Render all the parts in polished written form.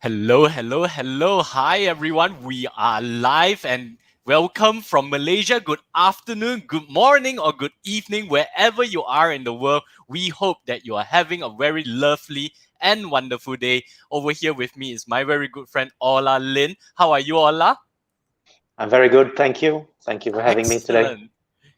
Hello, hello, hello. Hi, everyone. We are live and welcome from Malaysia. Good afternoon, good morning, or good evening, wherever you are in the world. We hope that you are having a very lovely and wonderful day. Over here with me is my very good friend, Ola Lind. How are you, Ola? I'm very good, thank you. Thank you for having me today. Excellent.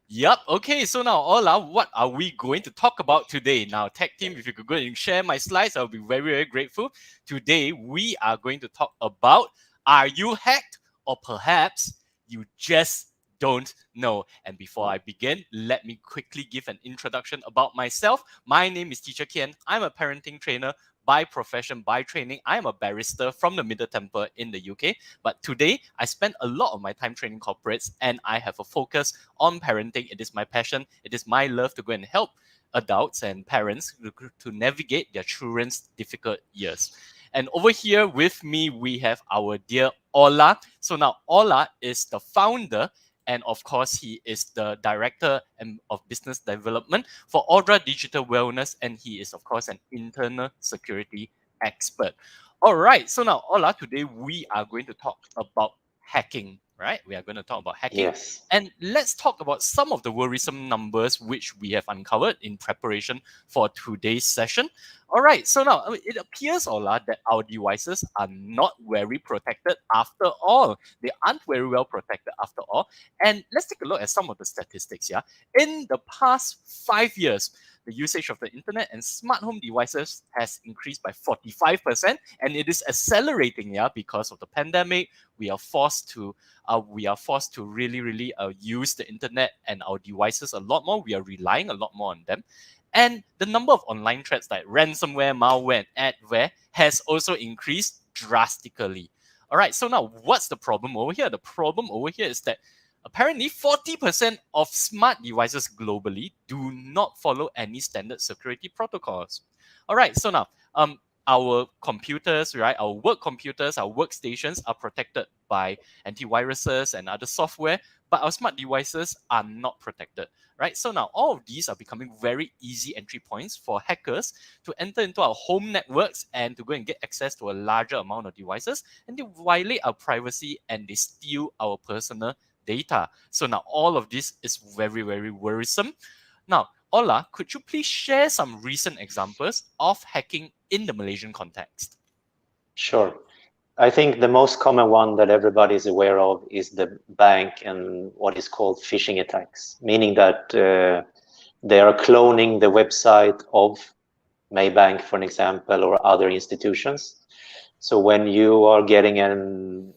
Yep. Okay. So now, Ola, what are we going to talk about today? Now, tag team, if you could go and share my slides, I'll be very, very grateful. Today, we are going to talk about, are you hacked, or perhaps you just don't know. And before I begin, let me quickly give an introduction about myself. My name is Teacher Kian. I'm a parenting trainer by profession, by training. I am a barrister from the Middle Temple in the UK. But today, I spend a lot of my time training corporates, and I have a focus on parenting. It is my passion. It is my love to go and help adults and parents to navigate their children's difficult years. And over here with me, we have our dear Ola. So now Ola is the founder, and of course, he is the director of business development for Audra Digital Wellness, and he is, of course, an internal security expert. All right, so now, Ola, today we are going to talk about hacking, right? We are going to talk about hacking. Yes. And let's talk about some of the worrisome numbers which we have uncovered in preparation for today's session. All right, so now it appears, Ola, that our devices are not very protected after all. They aren't very well protected after all. And let's take a look at some of the statistics. Yeah, in the past 5 years, the usage of the internet and smart home devices has increased by 45%, and it is accelerating. Yeah, because of the pandemic, we are forced to really use the internet and our devices a lot more. We are relying a lot more on them. And the number of online threats like ransomware, malware, and adware has also increased drastically. All right, so now what's the problem over here? The problem over here is that apparently 40% of smart devices globally do not follow any standard security protocols. All right, so now our computers, right, our work computers, our workstations are protected by antiviruses and other software, but our smart devices are not protected, right? So now all of these are becoming very easy entry points for hackers to enter into our home networks and to go and get access to a larger amount of devices, and they violate our privacy and they steal our personal data. So now all of this is very, very worrisome. Now, Ola, could you please share some recent examples of hacking in the Malaysian context? Sure. I think the most common one that everybody is aware of is the bank and what is called phishing attacks, meaning that they are cloning the website of Maybank, for an example, or other institutions. So when you are getting an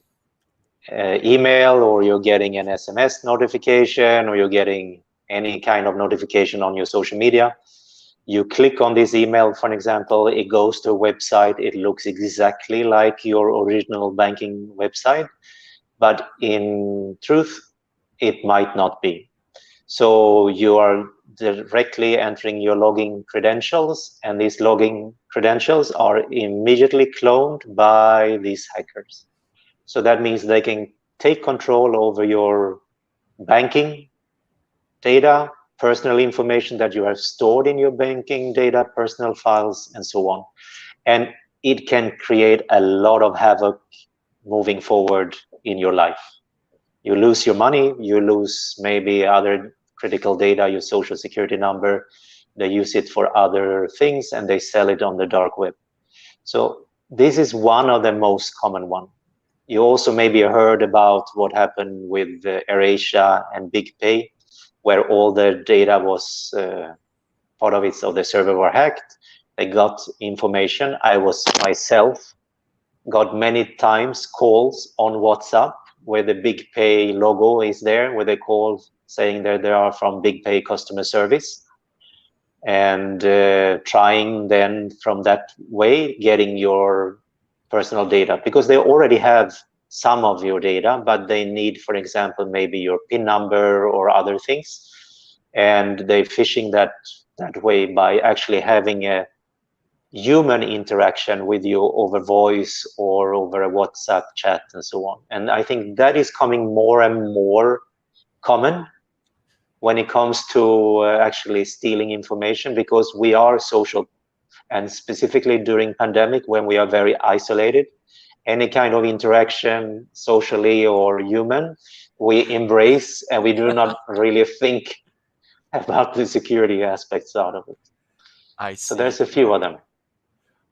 email, or you're getting an SMS notification, or you're getting any kind of notification on your social media, you click on this email, for example, it goes to a website, it looks exactly like your original banking website, but in truth, it might not be. So you are directly entering your login credentials, and these login credentials are immediately cloned by these hackers. So that means they can take control over your banking data, personal information that you have stored in your banking data, personal files, and so on. And it can create a lot of havoc moving forward in your life. You lose your money, you lose maybe other critical data, your social security number. They use it for other things and they sell it on the dark web. So this is one of the most common one. You also maybe heard about what happened with AirAsia and BigPay, where all the data was part of it, so the server were hacked. They got information. I was myself got many times calls on WhatsApp where the BigPay logo is there, where they call saying that they are from BigPay customer service, and trying then from that way getting your personal data, because they already have some of your data, but they need, for example, maybe your PIN number or other things, and they're phishing that way by actually having a human interaction with you over voice or over a WhatsApp chat and so on. And I think that is coming more and more common when it comes to actually stealing information, because we are social, and specifically during pandemic when we are very isolated, any kind of interaction, socially or human, we embrace, and we do not really think about the security aspects out of it. I So see. there's a few of them.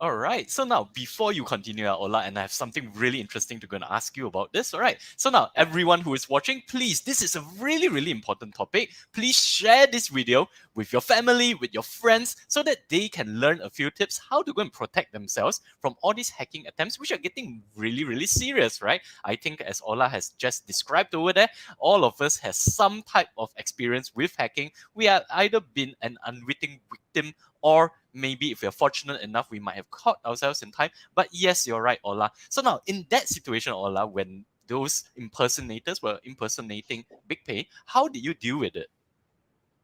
All right. So now, before you continue, Ola, and I have something really interesting to go and ask you about this. All right. So now, everyone who is watching, please, this is a really, really important topic. Please share this video with your family, with your friends, so that they can learn a few tips how to go and protect themselves from all these hacking attempts, which are getting really, really serious, right? I think, as Ola has just described over there, all of us has some type of experience with hacking. We have either been an unwitting victim, or maybe if we're fortunate enough, we might have caught ourselves in time. But yes, you're right, Ola. So now, in that situation, Ola, when those impersonators were impersonating BigPay, how did you deal with it?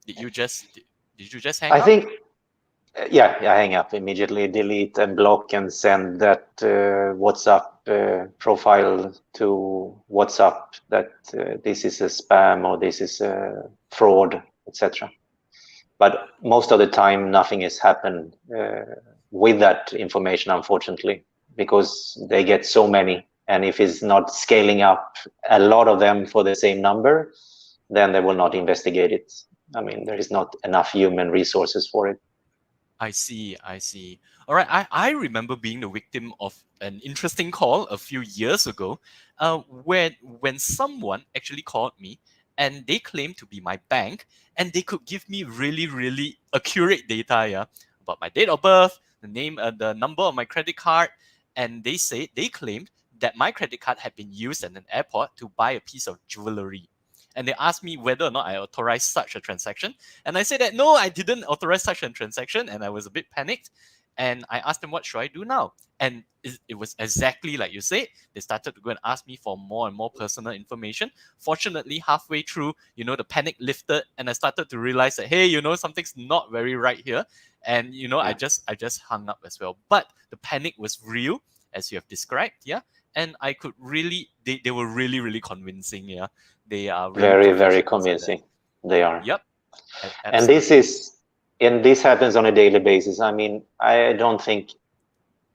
Did you just hang I up? think, yeah, I hang up immediately, delete and block, and send that WhatsApp profile to WhatsApp that this is a spam or this is a fraud, etc. But most of the time, nothing has happened with that information, unfortunately, because they get so many. And if it's not scaling up a lot of them for the same number, then they will not investigate it. I mean, there is not enough human resources for it. I see. All right. I remember being the victim of an interesting call a few years ago, when someone actually called me and they claimed to be my bank, and they could give me really, really accurate data, yeah, about my date of birth, the name, the number of my credit card, and they claimed that my credit card had been used at an airport to buy a piece of jewelry. And they asked me whether or not I authorized such a transaction. And I said that no, I didn't authorize such a transaction, and I was a bit panicked. And I asked them, what should I do now? And it was exactly like you said. They started to go and ask me for more and more personal information. Fortunately, halfway through, the panic lifted, and I started to realize that, hey, something's not very right here. And I just hung up as well. But the panic was real, as you have described, yeah. And I could really, they were really, really convincing, yeah. They are really Very, very professionals at that. convincing. They are. Yep. And this happens on a daily basis. I mean, I don't think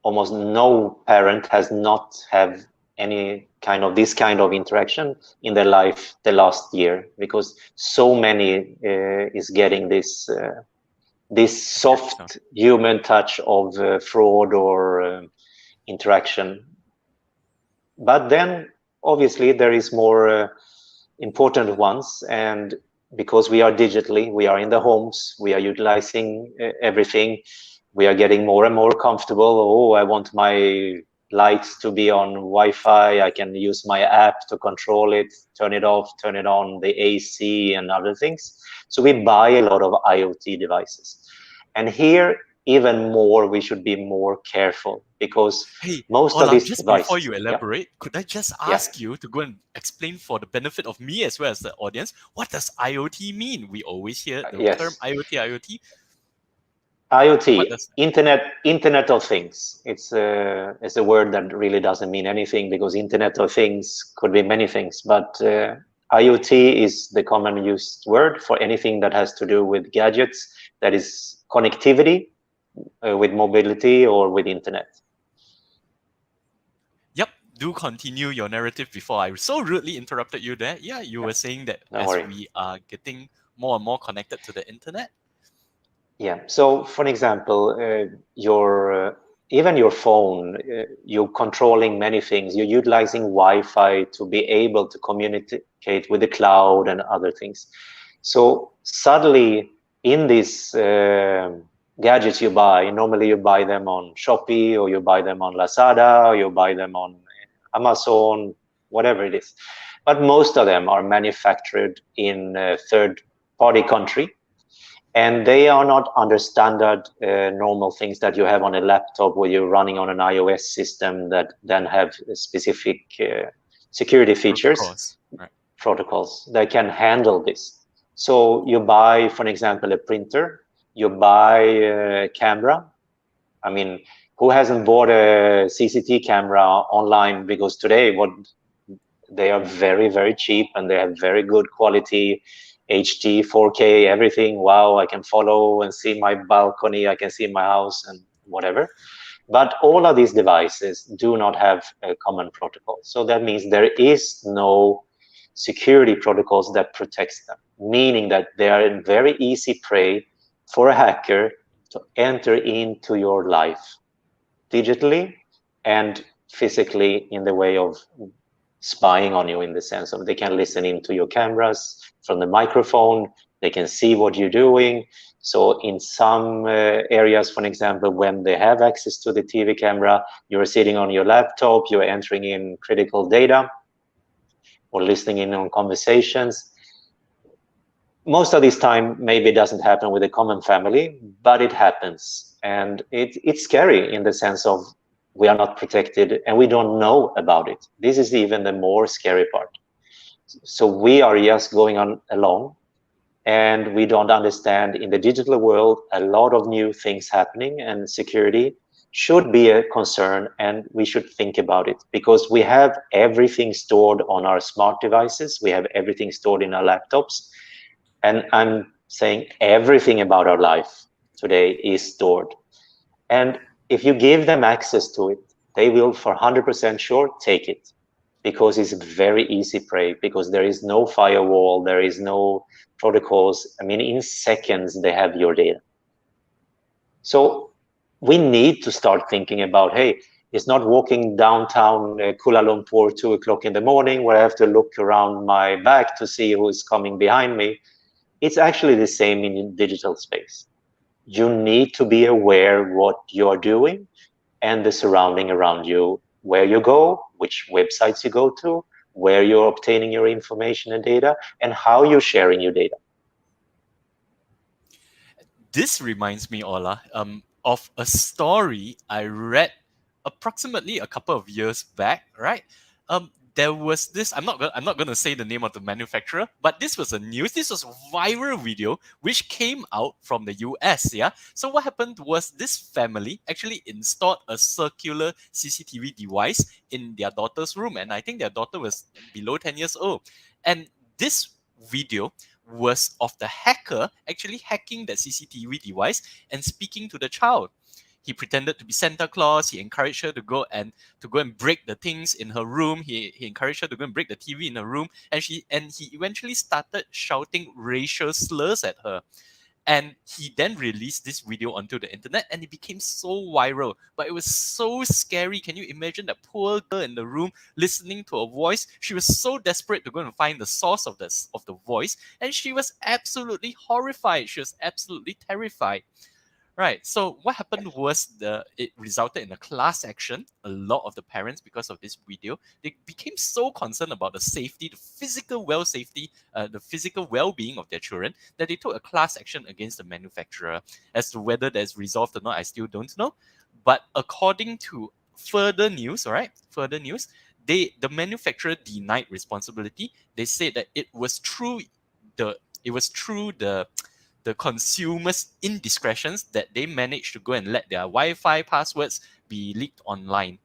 almost no parent has not have any kind of this kind of interaction in their life the last year, because so many is getting this soft human touch of fraud or interaction. But then obviously there is more important ones, and because we are digitally, we are in the homes, we are utilizing everything, we are getting more and more comfortable. Oh, I want my lights to be on Wi-Fi, I can use my app to control it, turn it off, turn it on, the AC and other things. So we buy a lot of IoT devices, and here even more we should be more careful, because most Ola, of these just devices, before you elaborate, could I just ask you to go and explain, for the benefit of me as well as the audience, what does IoT mean? We always hear the term IoT. IoT, Internet of Things. It's a word that really doesn't mean anything, because Internet of Things could be many things. But IoT is the common used word for anything that has to do with gadgets, that is connectivity with mobility or with internet. Yep. Do continue your narrative before I so rudely interrupted you there. Yeah, you were saying that we are getting more and more connected to the internet. Yeah. So, for example, even your phone, you're controlling many things. You're utilizing Wi-Fi to be able to communicate with the cloud and other things. So suddenly, in these gadgets you buy, normally you buy them on Shopee, or you buy them on Lazada, or you buy them on Amazon, whatever it is. But most of them are manufactured in a third-party country, and they are not under standard normal things that you have on a laptop, where you're running on an iOS system that then have specific security features, protocols that can handle this. So you buy, for example, a printer, you buy a camera. I mean, who hasn't bought a CCTV camera online? Because today they are very, very cheap, and they have very good quality, HD, 4K, everything. Wow, I can follow and see my balcony, I can see my house and whatever. But all of these devices do not have a common protocol. So that means there is no security protocols that protects them, meaning that they are a very easy prey for a hacker to enter into your life digitally and physically, in the way of spying on you, in the sense of they can listen into your cameras from the microphone, they can see what you're doing. So in some areas, for example, when they have access to the TV camera, you're sitting on your laptop, you're entering in critical data or listening in on conversations. Most of this time, maybe it doesn't happen with a common family, but it happens. And it's scary in the sense of we are not protected and we don't know about it. This is even the more scary part. So we are just going on along, and we don't understand, in the digital world, a lot of new things happening, and security should be a concern, and we should think about it, because we have everything stored on our smart devices, we have everything stored in our laptops, and I'm saying everything about our life today is stored. And if you give them access to it, they will for 100% sure take it, because it's a very easy prey, because there is no firewall, there is no protocols. I mean, in seconds they have your data. So we need to start thinking about, hey, it's not walking downtown Kuala Lumpur 2 o'clock in the morning where I have to look around my back to see who is coming behind me. It's actually the same in digital space. You need to be aware what you're doing and the surrounding around you, where you go, which websites you go to, where you're obtaining your information and data, and how you're sharing your data. This reminds me, Ola, of a story I read approximately a couple of years back. Right, there was this. I'm not gonna say the name of the manufacturer, but this was a news. This was a viral video which came out from the US. Yeah. So what happened was this family actually installed a circular CCTV device in their daughter's room, and I think their daughter was below 10 years old, and this video was of the hacker actually hacking that CCTV device and speaking to the child. He pretended to be Santa Claus. He encouraged her to go and break the things in her room. He encouraged her to go and break the TV in her room, and he eventually started shouting racial slurs at her. And he then released this video onto the internet, and it became so viral. But it was so scary. Can you imagine that poor girl in the room listening to a voice? She was so desperate to go and find the source of the voice, and she was absolutely horrified. She was absolutely terrified. Right. So what happened was it resulted in a class action. A lot of the parents, because of this video, they became so concerned about the safety, the physical well-being of their children, that they took a class action against the manufacturer. As to whether that's resolved or not, I still don't know. But according to further news, the manufacturer denied responsibility. They said that it was through the consumers' indiscretions that they managed to go and let their Wi-Fi passwords be leaked online.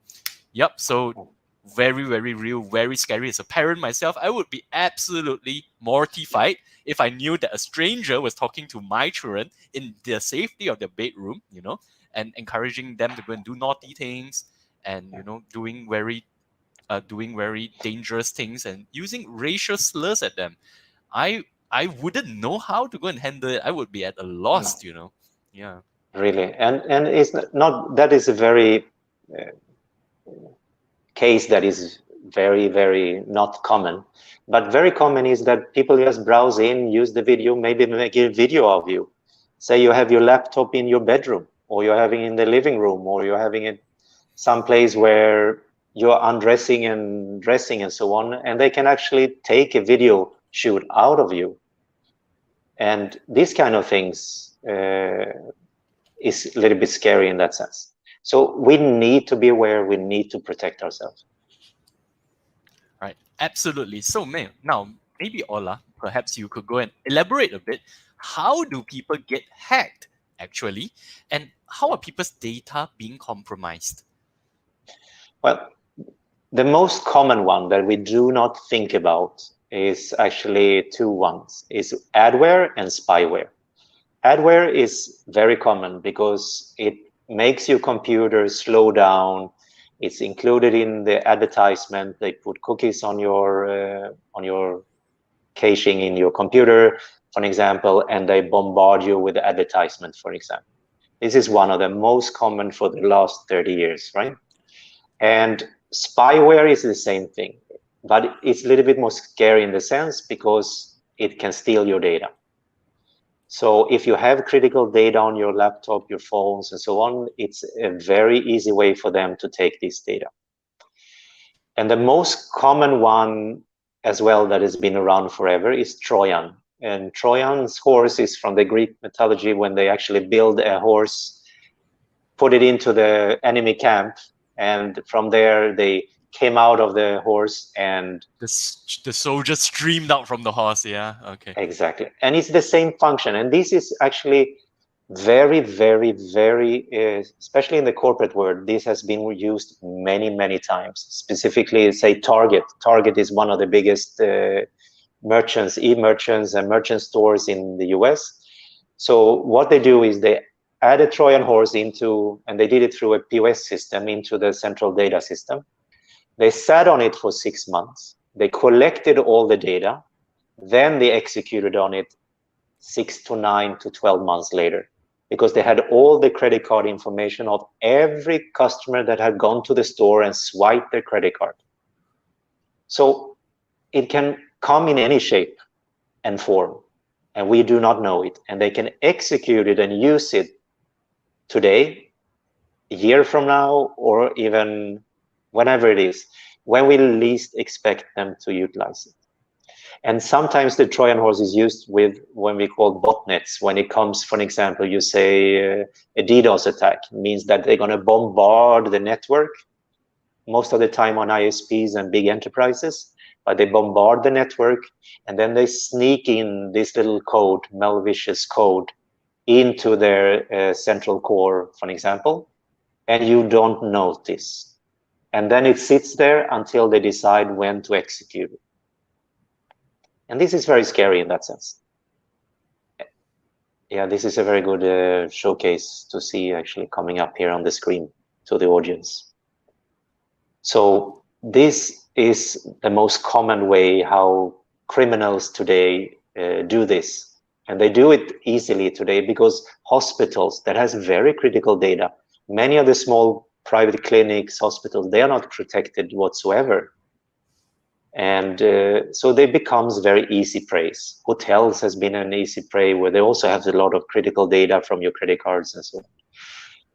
Yep, so very, very real, very scary. As a parent myself, I would be absolutely mortified if I knew that a stranger was talking to my children in the safety of their bedroom, and encouraging them to go and do naughty things, and doing very dangerous things and using racial slurs at them. I wouldn't know how to go and handle it. I would be at a loss, Yeah. Really, and it's not that is a very case that is very, very not common, but very common is that people just browse in, use the video, maybe make a video of you. Say you have your laptop in your bedroom, or you're having in the living room, or you're having it someplace where you're undressing and dressing and so on, and they can actually take a video shoot out of you. And these kind of things is a little bit scary in that sense. So we need to be aware, we need to protect ourselves. Right. Absolutely. So, now maybe Ola, perhaps you could go and elaborate a bit. How do people get hacked actually, and how are people's data being compromised? Well, the most common one that we do not think about is actually two ones, is adware and spyware. Adware is very common because it makes your computer slow down. It's included in the advertisement. They put cookies on your caching in your computer, for example, and they bombard you with the advertisement, for example. This is one of the most common for the last 30 years, right? And spyware is the same thing, but it's a little bit more scary in the sense because it can steal your data. So if you have critical data on your laptop, your phones, and so on, it's a very easy way for them to take this data. And the most common one as well that has been around forever is Trojan. And Trojan's horse is from the Greek mythology, when they actually build a horse, put it into the enemy camp, and from there they came out of the horse and The soldier streamed out from the horse. Yeah. Okay. exactly. And it's the same function. And this is actually very, very, very, especially in the corporate world, this has been used many, many times. Specifically, say Target. Target is one of the biggest merchants, e-merchants and merchant stores in the US. So what they do is they add a Trojan horse into, and they did it through a POS system, into the central data system. They sat on it for 6 months. They collected all the data. Then they executed on it 6 to 9 to 12 months later, because they had all the credit card information of every customer that had gone to the store and swiped their credit card. So it can come in any shape and form, and we do not know it. And they can execute it and use it today, a year from now, or even whenever it is, when we least expect them to utilize it. And sometimes the Trojan horse is used with when we call botnets. When it comes, for example, you say a DDoS attack, means that they're going to bombard the network, most of the time on ISPs and big enterprises, but they bombard the network and then they sneak in this little code, malicious code, into their central core, for example, and you don't notice. And then it sits there until they decide when to execute it. And this is very scary in that sense. Yeah, this is a very good showcase to see actually coming up here on the screen to the audience. So this is the most common way how criminals today do this. And they do it easily today because hospitals that has very critical data, many of the small private clinics, hospitals, they are not protected whatsoever. And so they becomes very easy prey. Hotels has been an easy prey where they also have a lot of critical data from your credit cards and so on.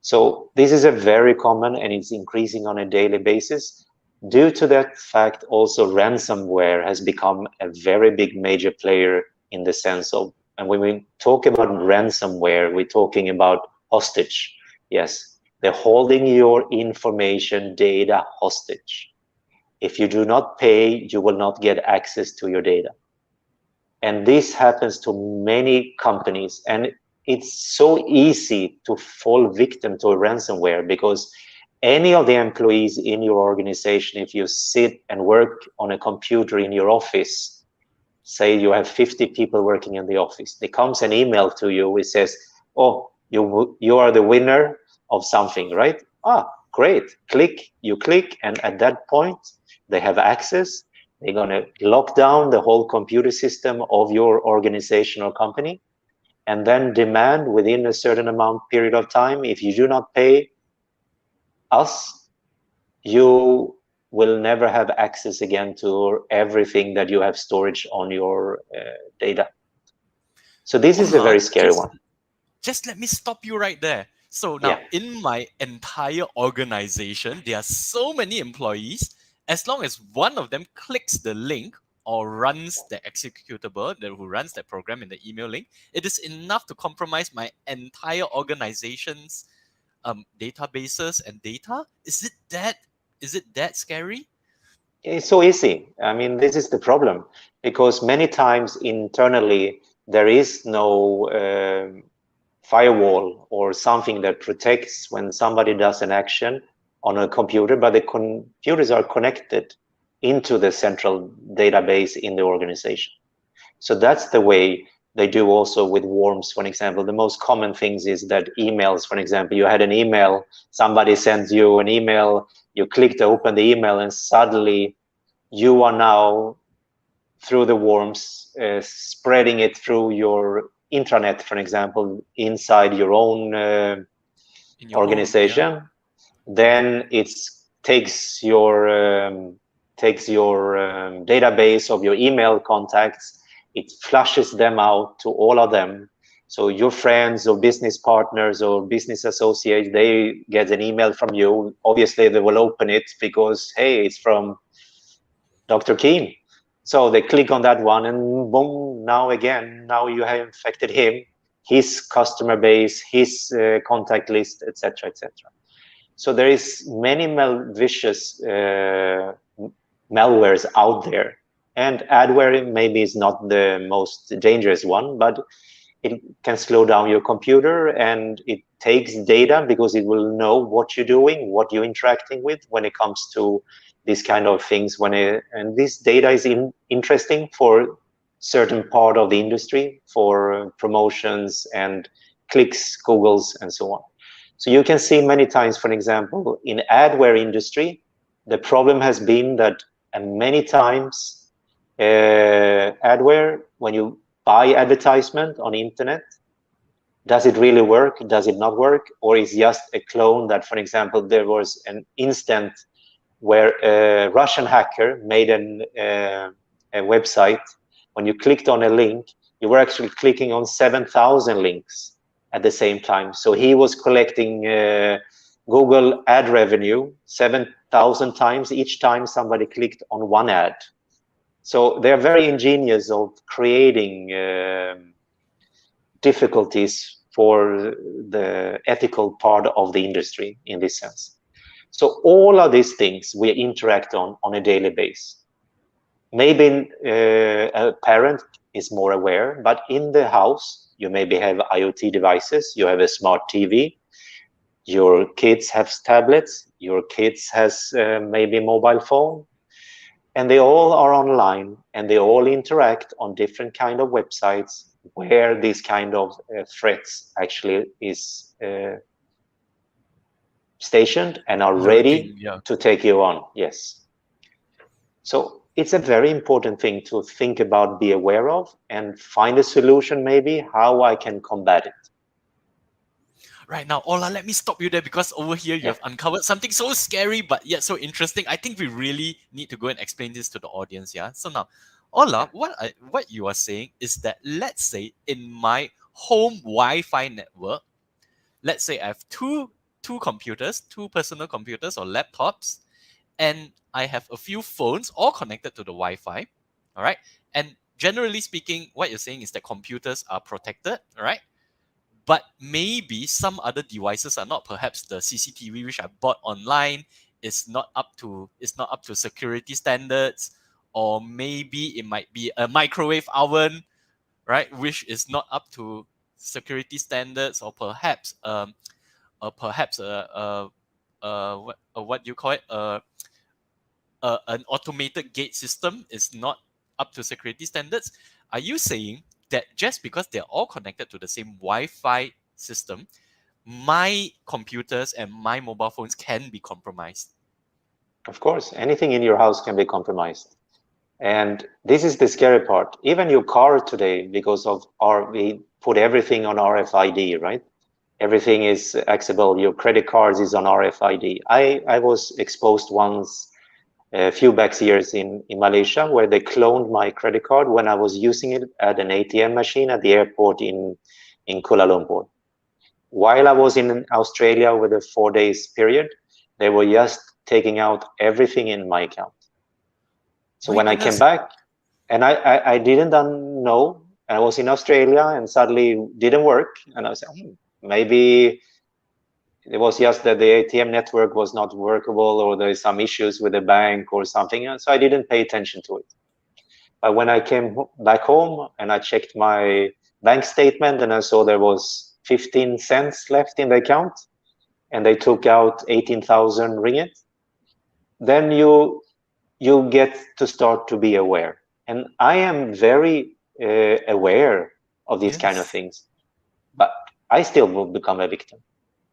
So this is a very common, and it's increasing on a daily basis. Due to that fact, also ransomware has become a very big major player in the sense of, and when we talk about ransomware, we're talking about hostage. Yes, they're holding your information data hostage. If you do not pay, you will not get access to your data. And this happens to many companies. And it's so easy to fall victim to a ransomware because any of the employees in your organization, if you sit and work on a computer in your office, say you have 50 people working in the office, there comes an email to you which says, oh, you are the winner of something, right? Ah, great. You click, and at that point, they have access. They're going to lock down the whole computer system of your organization or company, and then demand within a certain period of time, if you do not pay us, you will never have access again to everything that you have storage on your data. So this is a very scary one. Just let me stop you right there. So now, in my entire organization, there are so many employees. As long as one of them clicks the link or runs the executable, who runs that program in the email link, it is enough to compromise my entire organization's databases and data. Is it that scary? It's so easy. I mean, this is the problem, because many times internally there is no firewall or something that protects when somebody does an action on a computer, but the computers are connected into the central database in the organization. So that's the way they do also with worms, for example. The most common things is that emails, for example, you had an email, somebody sends you an email, you click to open the email, and suddenly you are now, through the worms, spreading it through your intranet, for example, inside your own In your organization. home, yeah. Then it takes your database of your email contacts, it flushes them out to all of them. So your friends or business partners or business associates, they get an email from you. Obviously, they will open it because, hey, it's from Dr. Keen. So they click on that one, and boom, now you have infected him, his customer base, his contact list, etc., etc. So there is many malicious malwares out there, and Adware maybe is not the most dangerous one, but it can slow down your computer, and it takes data because it will know what you're doing, what you're interacting with when it comes to these kind of things. And this data is interesting for certain part of the industry, for promotions and clicks, Googles, and so on. So you can see many times, for example, in Adware industry, the problem has been that many times Adware, when you buy advertisement on internet, does it really work? Does it not work? Or is just a clone that, for example, there was an instant where a Russian hacker made a website. When you clicked on a link, you were actually clicking on 7,000 links at the same time. So he was collecting Google ad revenue 7,000 times each time somebody clicked on one ad. So they're very ingenious of creating difficulties for the ethical part of the industry in this sense. So all of these things we interact on a daily basis. Maybe a parent is more aware, but in the house, you maybe have IoT devices, you have a smart TV, your kids have tablets, your kids has maybe mobile phone, and they all are online, and they all interact on different kind of websites where this kind of threats actually is stationed and are ready to take you on. Yes. So it's a very important thing to think about, be aware of, and find a solution, maybe how I can combat it. Right now, Ola, let me stop you there, because over here you have uncovered something so scary but yet so interesting. I think we really need to go and explain this to the audience. Yeah. So now, Ola, what you are saying is that, let's say in my home Wi-Fi network, let's say I have two computers, two personal computers or laptops, and I have a few phones all connected to the Wi-Fi. All right. And generally speaking, what you're saying is that computers are protected. All right. But maybe some other devices are not. Perhaps the CCTV which I bought online is not up to security standards, or maybe it might be a microwave oven, right, which is not up to security standards, or perhaps what do you call it? An automated gate system is not up to security standards. Are you saying that just because they're all connected to the same Wi-Fi system, my computers and my mobile phones can be compromised? Of course, anything in your house can be compromised. And this is the scary part. Even your car today, because of we put everything on RFID, right? Everything is accessible. Your credit cards is on RFID. I was exposed once a few back years in Malaysia, where they cloned my credit card when I was using it at an ATM machine at the airport in Kuala Lumpur. While I was in Australia with a 4 days period, they were just taking out everything in my account. So when I came back, and I didn't know, and I was in Australia, and suddenly it didn't work, and I was like, maybe it was just that the ATM network was not workable, or there's some issues with the bank or something else. So I didn't pay attention to it. But when I came back home and I checked my bank statement, and I saw there was 15 cents left in the account, and they took out 18,000 ringgit, then you get to start to be aware. And I am very aware of these kind of Yes. things. But I still will become a victim,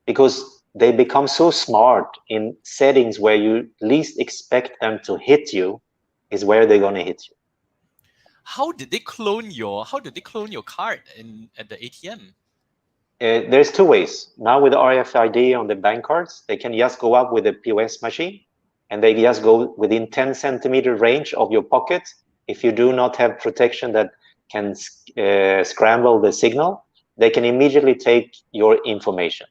because they become so smart in settings where you least expect them to hit you is where they're going to hit you. How did they clone your card at the ATM? There's two ways. Now with RFID on the bank cards, they can just go up with a POS machine, and they just go within 10 centimeter range of your pocket. If you do not have protection that can scramble the signal, they can immediately take your information.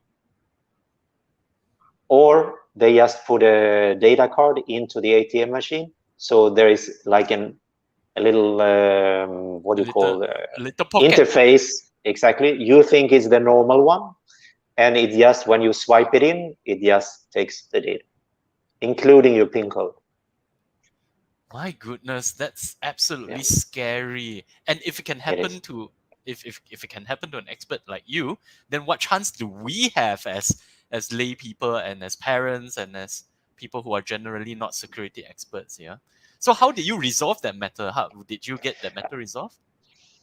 Or they just put a data card into the ATM machine. So there is like a little, what do you call, A little pocket. interface. Exactly. You think it's the normal one. And it just, when you swipe it in, it just takes the data, including your PIN code. My goodness, that's absolutely Yeah, scary. And if it can it is. happen to if it can happen to an expert like you, then what chance do we have as lay people and as parents and as people who are generally not security experts? Yeah. So how did you resolve that matter? How did you get that matter resolved?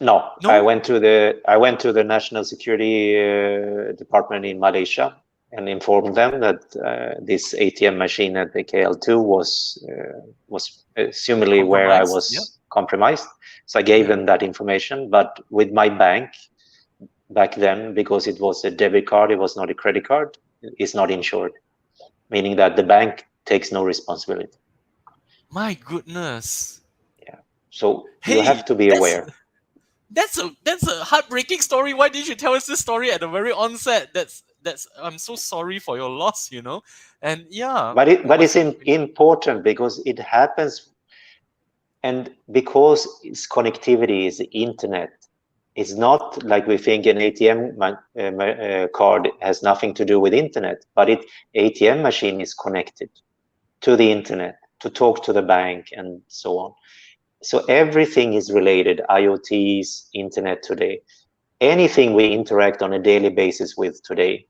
No, No. I went to the National Security Department in Malaysia and informed them that this ATM machine at the KL2 was assumedly where I Compromised. Yeah. was compromised. So I gave Yeah. them that information. But with my bank back then, because it was a debit card, it was not a credit card, it's not insured, meaning that the bank takes no responsibility. My goodness. Yeah. So you Hey, have to be aware. that's a heartbreaking story. Why didn't you tell us this story at the very onset? That's I'm so sorry for your loss, you know. And yeah, But was it's it important because it happens, and because its connectivity is the internet. It's not like we think an ATM card has nothing to do with internet, but ATM machine is connected to the internet to talk to the bank and so on. So everything is related. IoTs, internet today, anything we interact on a daily basis with today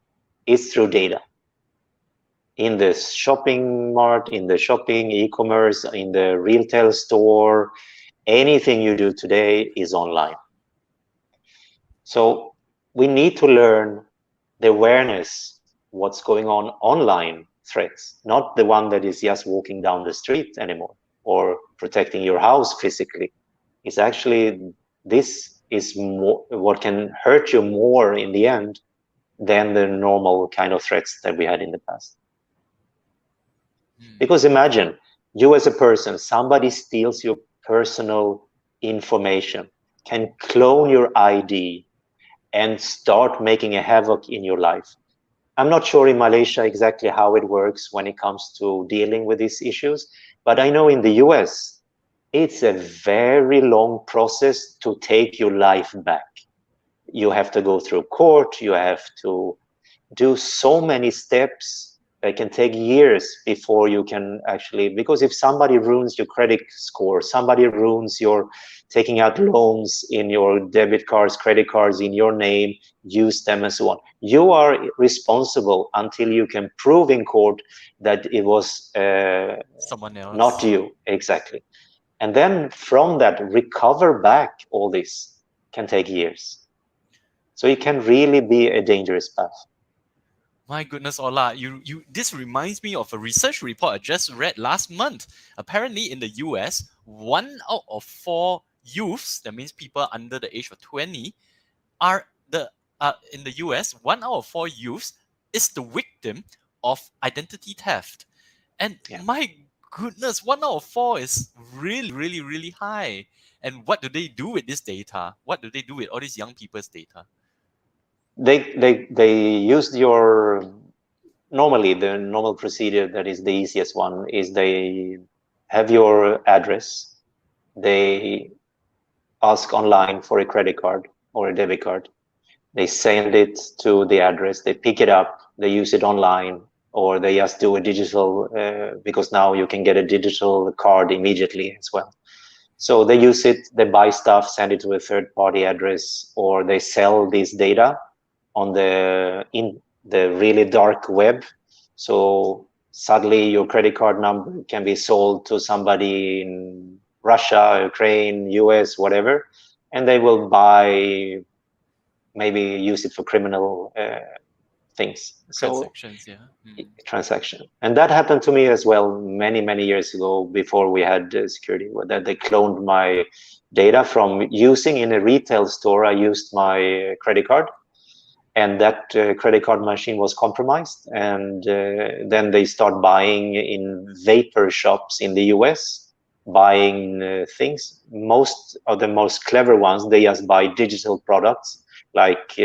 is through data. In the shopping mart, in the shopping e-commerce, in the retail store, anything you do today is online. So we need to learn the awareness, what's going on online threats, not the one that is just walking down the street anymore or protecting your house physically. It's actually, this is more, what can hurt you more in the end than the normal kind of threats that we had in the past. Because imagine, you as a person, somebody steals your personal information, can clone your ID and start making a havoc in your life. I'm not sure in Malaysia exactly how it works when it comes to dealing with these issues, but I know in the US, it's a very long process to take your life back. You have to go through court, you have to do so many steps that can take years before you can actually, because if somebody ruins your credit score, somebody ruins your taking out loans in your debit cards, credit cards in your name, use them and so on, you are responsible until you can prove in court that it was someone not else? you. Exactly. And then from that, recover back all this can take years. So it can really be a dangerous path. My goodness, Ola, you this reminds me of a research report I just read last month. Apparently, in the US, 1 out of 4 youths, that means people under the age of 20, are the in the US, 1 out of 4 youths is the victim of identity theft. And Yeah. my goodness, 1 out of 4 is really, really, really high. And what do they do with this data? What do they do with all these young people's data? They used your, normally the normal procedure that is the easiest one is they have your address, they ask online for a credit card or a debit card, they send it to the address, they pick it up, they use it online, or they just do a digital, because now you can get a digital card immediately as well. So they use it, they buy stuff, send it to a third party address, or they sell this data on in the really dark web. So suddenly your credit card number can be sold to somebody in Russia, Ukraine, US, whatever, and they will buy maybe use it for criminal things. So Transactions, yeah. transaction, and that happened to me as well many years ago, before we had security, that they cloned my data from using in a retail store. I used my credit card, and that credit card machine was compromised, and then they start buying in vapor shops in the US, buying things. Most of the most clever ones, they just buy digital products like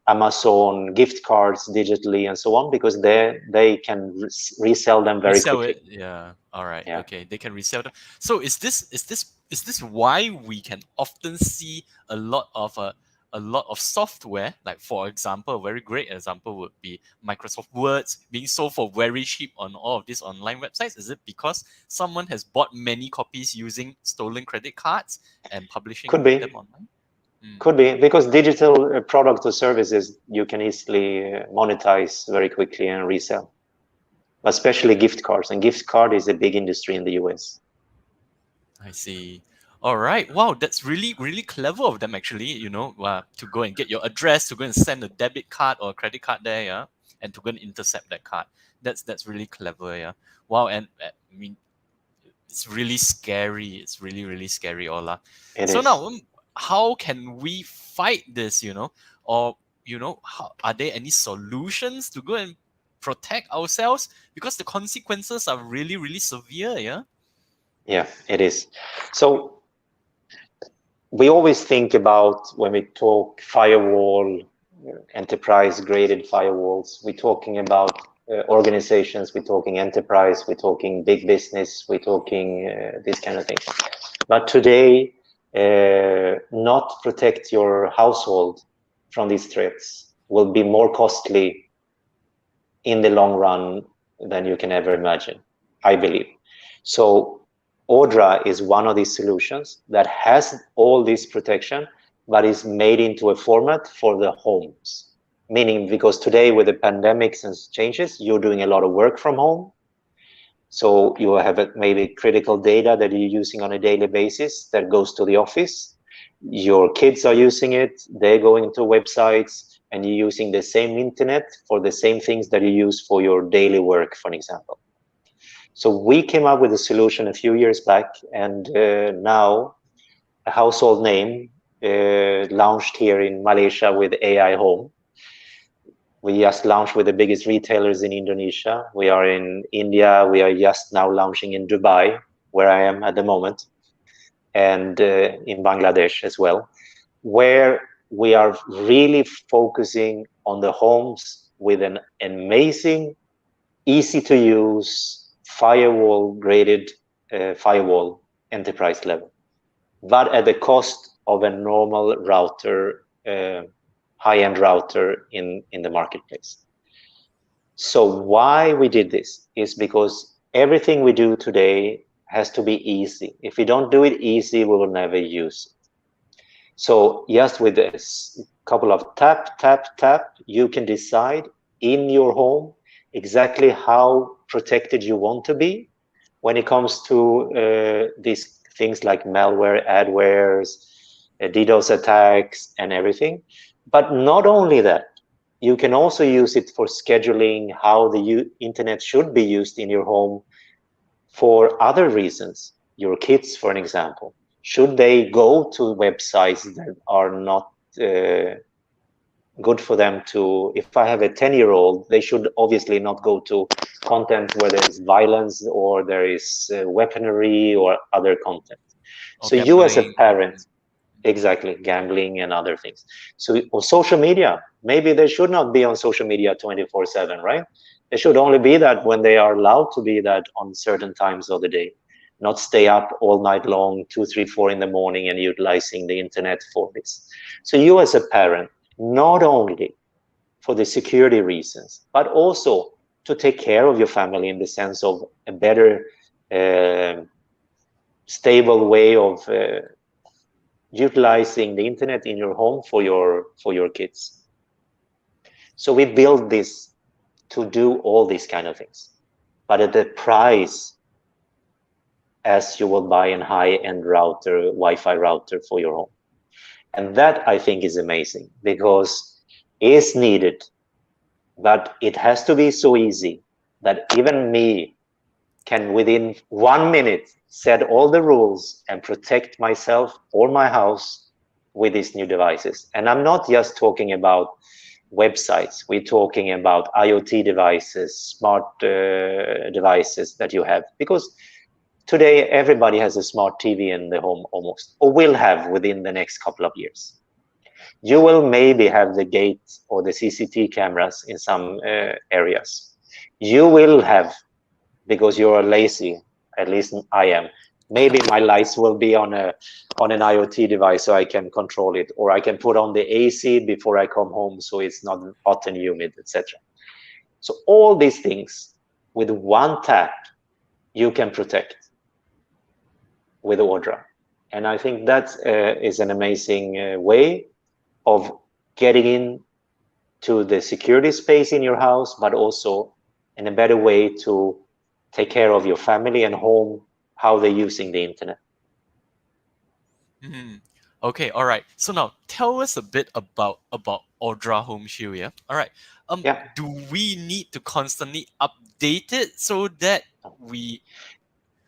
Amazon gift cards digitally and so on, because they can resell them very Resell quickly. it, yeah. All right, Yeah, okay. They can resell them. So is this why we can often see a lot of software, like for example, a very great example would be Microsoft Words being sold for very cheap on all of these online websites? Is it because someone has bought many copies using stolen credit cards and could publishing them be. online? Could be, because digital product or services you can easily monetize very quickly and resell, especially gift cards. And gift card is a big industry in the US. I see. All right. Wow, that's really, really clever of them, actually, to go and get your address, to go and send a debit card or a credit card there, yeah, and to go and intercept that card. That's really clever, yeah. Wow, and I mean, it's really scary. It's really, really scary, Ola. It So is. now, how can we fight this, or, are there any solutions to go and protect ourselves? Because the consequences are really, really severe, yeah? Yeah, it is. So we always think about, when we talk firewall, enterprise graded firewalls, we're talking about organizations, we're talking enterprise, we're talking big business, we're talking these kind of things. But today, not protect your household from these threats will be more costly in the long run than you can ever imagine, I believe. So Audra is one of these solutions that has all this protection, but is made into a format for the homes. Meaning, because today with the pandemics and changes, you're doing a lot of work from home. So you have maybe critical data that you're using on a daily basis that goes to the office. Your kids are using it, they're going to websites, and you're using the same internet for the same things that you use for your daily work, for example. So we came up with a solution a few years back, and now a household name, launched here in Malaysia with AIHome. We just launched with the biggest retailers in Indonesia. We are in India. We are just now launching in Dubai, where I am at the moment, and in Bangladesh as well, where we are really focusing on the homes with an amazing, easy to use, firewall graded firewall enterprise level, but at the cost of a normal router, high-end router in the marketplace. So why we did this is because everything we do today has to be easy. If we don't do it easy, we will never use it. So just with a couple of tap, you can decide in your home exactly how protected you want to be when it comes to these things like malware, adwares, DDoS attacks, and everything. But not only that, you can also use it for scheduling how the internet should be used in your home for other reasons. Your kids, for an example, should they go to websites that are not good for them to? If I have a 10-year-old, they should obviously not go to content where there is violence or there is weaponry or other content. Or So you as a gambling. parent, exactly, gambling and other things. So on social media, maybe they should not be on social media 24/7, right? They should only be that when they are allowed to be that on certain times of the day, not stay up all night long, 2, 3, 4 in the morning and utilizing the internet for this. So you as a parent, not only for the security reasons, but also to take care of your family in the sense of a better, stable way of utilizing the internet in your home for your kids. So we build this to do all these kind of things, but at the price as you will buy a high-end router, Wi-Fi router for your home. And that I think is amazing, because it is needed, but it has to be so easy that even me can within 1 minute set all the rules and protect myself or my house with these new devices. And I'm not just talking about websites. We're talking about IoT devices, smart devices that you have, because today everybody has a smart TV in the home almost, or will have within the next couple of years. You will maybe have the gate or the CCTV cameras in some areas. You will have, because you're lazy, at least I am, maybe my lights will be on an IoT device so I can control it, or I can put on the AC before I come home so it's not hot and humid, etc. So all these things with one tap you can protect with Audra. And I think that is an amazing way of getting in to the security space in your house, but also in a better way to take care of your family and home, how they're using the internet. Okay, all right. So now tell us a bit about Audra Home Shield, yeah? All right. Yeah. Do we need to constantly update it so that we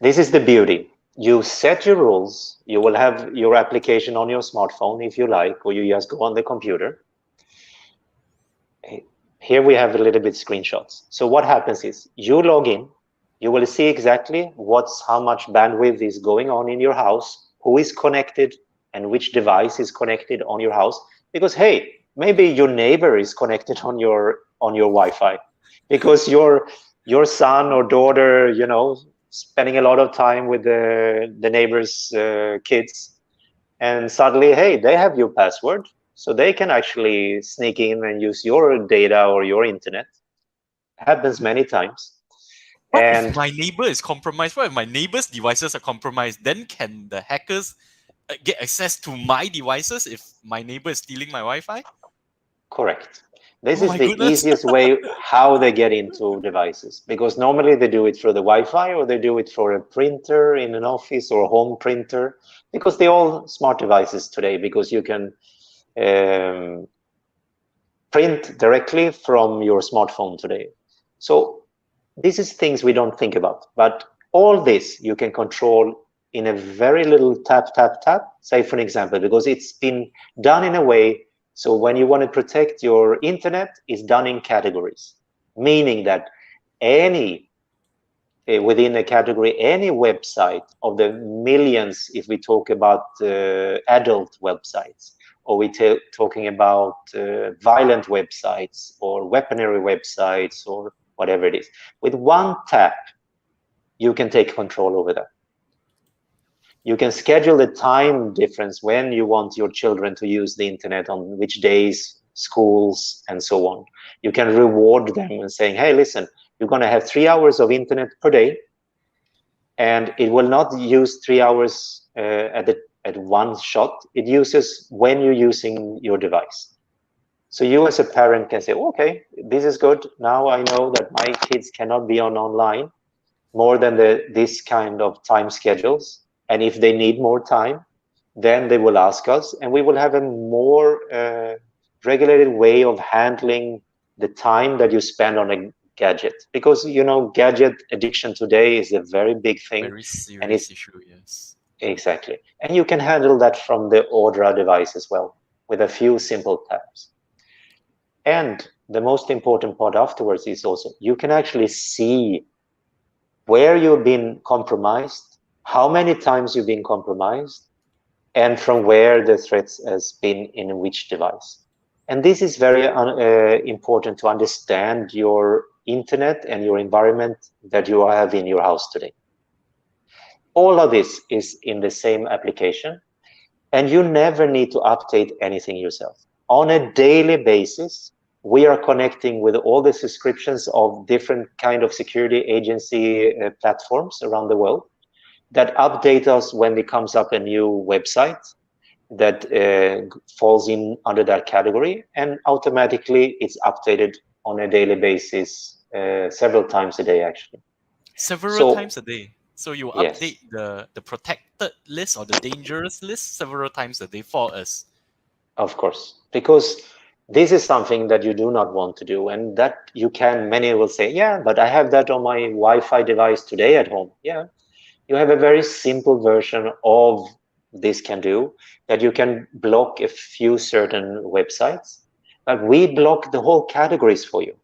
This is the beauty. You set your rules. You will have your application on your smartphone if you like, or you just go on the computer. Here we have a little bit screenshots. So what happens is you log in, you will see exactly how much bandwidth is going on in your house, who is connected, and which device is connected on your house. Because hey, maybe your neighbor is connected on your Wi-Fi, because your son or daughter, spending a lot of time with the neighbor's kids, and suddenly, hey, they have your password, so they can actually sneak in and use your data or your internet. Happens many times. what if And my neighbor is compromised? What if my neighbor's devices are compromised? Then can the hackers get access to my devices if my neighbor is stealing my Wi-Fi? correct. This Oh is my the goodness. easiest way how they get into devices, because normally they do it through the Wi-Fi, or they do it for a printer in an office or a home printer, because they're all smart devices today, because you can um, print directly from your smartphone today. So this is things we don't think about, but all this you can control in a very little tap, tap, tap, say for an example, because it's been done in a way. So when you want to protect your internet, it's done in categories, meaning that any within a category, any website of the millions, if we talk about adult websites, or we talking about violent websites or weaponry websites or whatever it is, with one tap, you can take control over that. You can schedule the time difference when you want your children to use the internet, on which days, schools, and so on. You can reward them and saying, hey, listen, you're going to have 3 hours of internet per day, and it will not use 3 hours at one shot. It uses when you're using your device. So you as a parent can say, okay, this is good. Now I know that my kids cannot be online more than this kind of time schedules. And if they need more time, then they will ask us, and we will have a more regulated way of handling the time that you spend on a gadget. Because, gadget addiction today is a very big thing. Very And serious it's issue, yes. exactly. And you can handle that from the Audra device as well, with a few simple taps. And the most important part afterwards is also you can actually see where you've been compromised, how many times you've been compromised, and from where the threats has been in which device. And this is very important to understand your internet and your environment that you have in your house today. All of this is in the same application, and you never need to update anything yourself. On a daily basis, we are connecting with all the subscriptions of different kind of security agency platforms around the world that update us when it comes up a new website that falls in under that category, and automatically it's updated on a daily basis, several times a day actually. Several So times a day. So you yes, update the protected list or the dangerous list several times a day for us. Of course, because this is something that you do not want to do, and that you can, many will say, yeah, but I have that on my Wi-Fi device today at home. Yeah, you have a very simple version of this can do, that you can block a few certain websites, but we block the whole categories for you.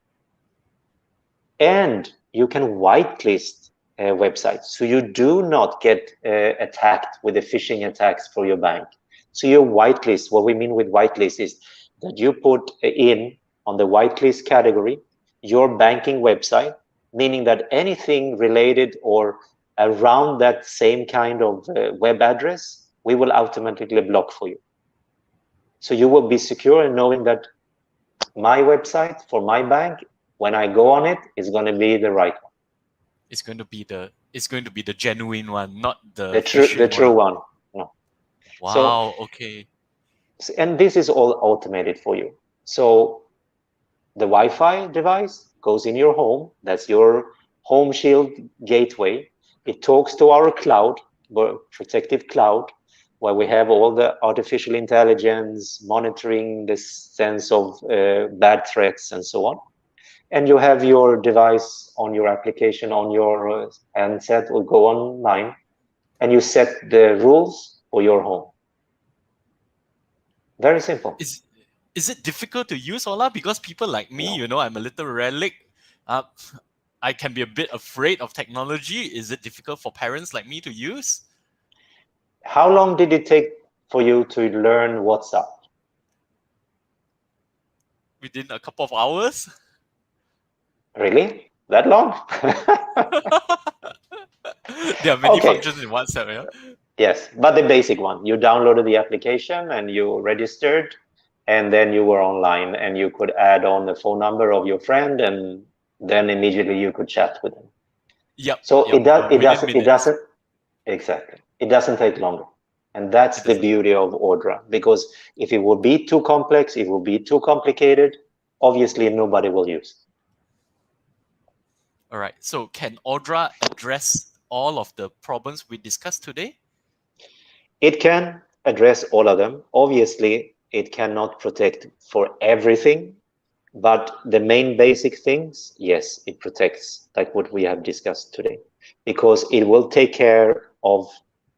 And you can whitelist websites, so you do not get attacked with the phishing attacks for your bank. So you whitelist. What we mean with whitelist is that you put in on the whitelist category your banking website, meaning that anything related or around that same kind of web address, we will automatically block for you. So you will be secure in knowing that my website for my bank, when I go on it, is going to be the right one. It's going to be the genuine one, not the The phishing true one. one. No. So, Wow. Okay. and this is all automated for you. So the Wi-Fi device goes in your home. That's your home shield gateway. It talks to our cloud, protective cloud, where we have all the artificial intelligence monitoring the sense of bad threats and so on. And you have your device on your application on your handset or go online, and you set the rules for your home. Very simple. Is it difficult to use, Ola? Because people like me, No. I'm a little relic. Uh, I can be a bit afraid of technology. Is it difficult for parents like me to use? How long did it take for you to learn WhatsApp? Within a couple of hours? Really? That long? There are many Okay. functions in WhatsApp, yeah? Yes, but the basic one. You downloaded the application and you registered, and then you were online, and you could add on the phone number of your friend, and then immediately you could chat with them. Yep, So yep. Within it minutes. doesn't exactly. It doesn't take longer. And that's It the doesn't. beauty of Audra, because if it would be too complex, it would be too complicated, obviously nobody will use. All right. So can Audra address all of the problems we discussed today? It can address all of them. Obviously, it cannot protect for everything, but the main basic things, yes, it protects, like what we have discussed today, because it will take care of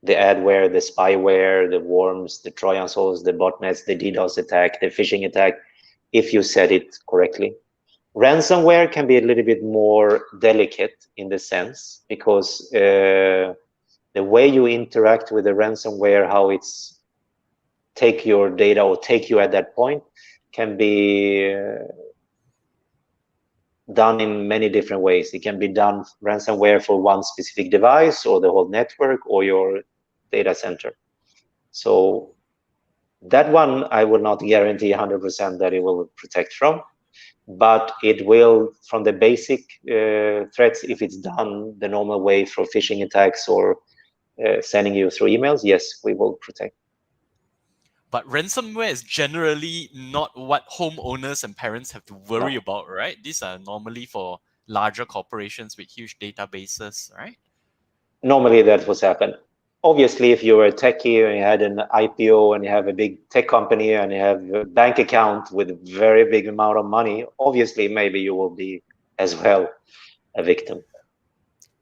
the adware, the spyware, the worms, the Trojan horse, the botnets, the DDoS attack, the phishing attack, if you set it correctly. Ransomware can be a little bit more delicate in the sense, because the way you interact with the ransomware, how it's take your data or take you at that point, can be done in many different ways. It can be done ransomware for one specific device or the whole network or your data center. So that one I will not guarantee 100% that it will protect from, but it will, from the basic threats, if it's done the normal way for phishing attacks or sending you through emails, yes, we will protect. But ransomware is generally not what homeowners and parents have to worry No, about, right? These are normally for larger corporations with huge databases, right? normally that's what's happened. Obviously, if you're a techie and you had an IPO and you have a big tech company and you have a bank account with a very big amount of money, obviously maybe you will be as well a victim.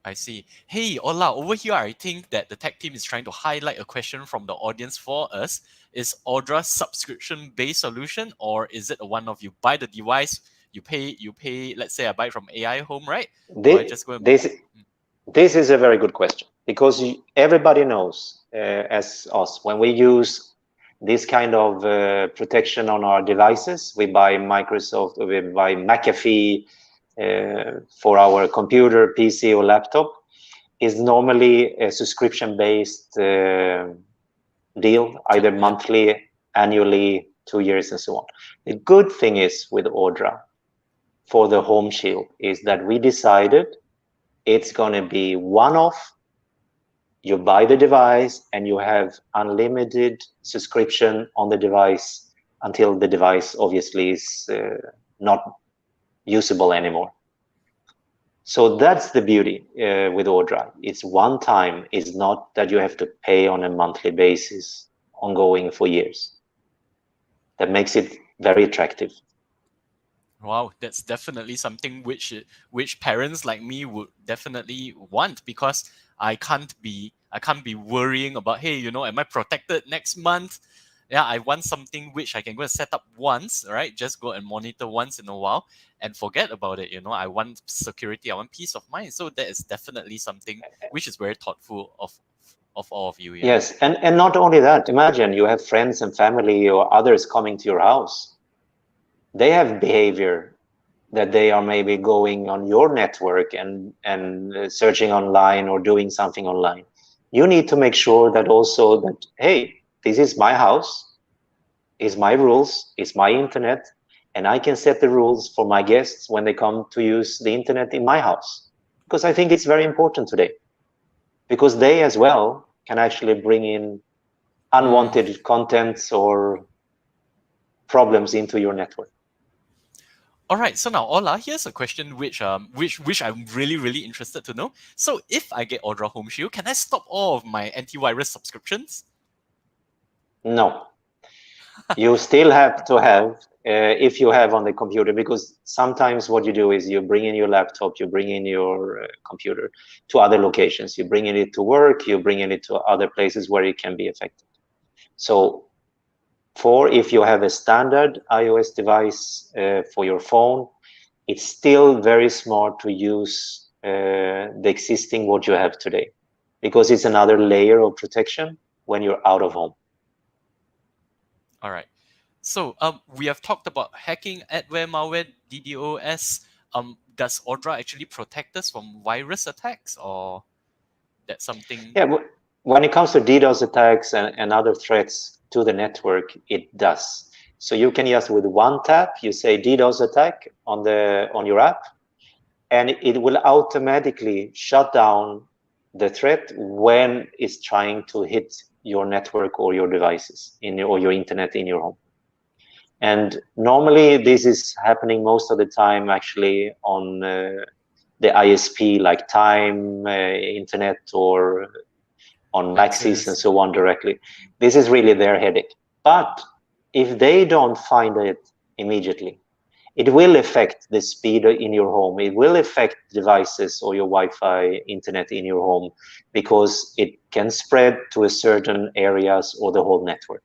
I see. Hey, Ola, over here, I think that the tech team is trying to highlight a question from the audience for us. Is Audra subscription-based solution, or is it a one of you buy the device, you pay, let's say I buy it from AIHome, right? Do I just go and This this is a very good question, because everybody knows, as us, when we use this kind of protection on our devices, we buy Microsoft, we buy McAfee for our computer, PC, or laptop, is normally a subscription-based deal, either yeah. monthly, annually, 2 years, and so on. The good thing is with Audra, for the Home Shield, is that we decided it's going to be one-off. You buy the device and you have unlimited subscription on the device until the device obviously is not usable anymore. So that's the beauty with Audra. It's one time. It's not that you have to pay on a monthly basis ongoing for years. that makes it very attractive. Wow, that's definitely something which parents like me would definitely want, because I can't be worrying about, hey, am I protected next month? Yeah, I want something which I can go and set up once, right? Just go and monitor once in a while and forget about it. I want security, I want peace of mind. So that is definitely something which is very thoughtful of all of you, yeah. Yes, and not only that, imagine you have friends and family or others coming to your house. They have behavior that they are maybe going on your network and searching online or doing something online. You need to make sure that also that, hey, this is my house, is my rules, is my internet, and I can set the rules for my guests when they come to use the internet in my house. Because I think it's very important today, because they as well can actually bring in unwanted contents or problems into your network. All right, so now Ola, here's a question which I'm really really interested to know. So if I get Audra Home Shield, can I stop all of my antivirus subscriptions? No, you still have to have, if you have on the computer, because sometimes what you do is you bring in your laptop, you bring in your computer to other locations, you bring in it to work, you bring in it to other places where it can be affected. So if you have a standard iOS device for your phone, it's still very smart to use the existing what you have today, because it's another layer of protection when you're out of home. All right. So we have talked about hacking, adware, malware, DDoS. Does Audra actually protect us from virus attacks, or that's something? Yeah, when it comes to DDoS attacks and other threats to the network, it does. So you can just with one tap, you say DDoS attack on your app, and it will automatically shut down the threat when it's trying to hit your network or your devices or your internet in your home. And normally this is happening most of the time actually on the ISP like Time, Internet, or on Maxis and so on directly. This is really their headache. But if they don't find it immediately, it will affect the speed in your home. It will affect devices or your Wi-Fi internet in your home, because it can spread to a certain areas or the whole network.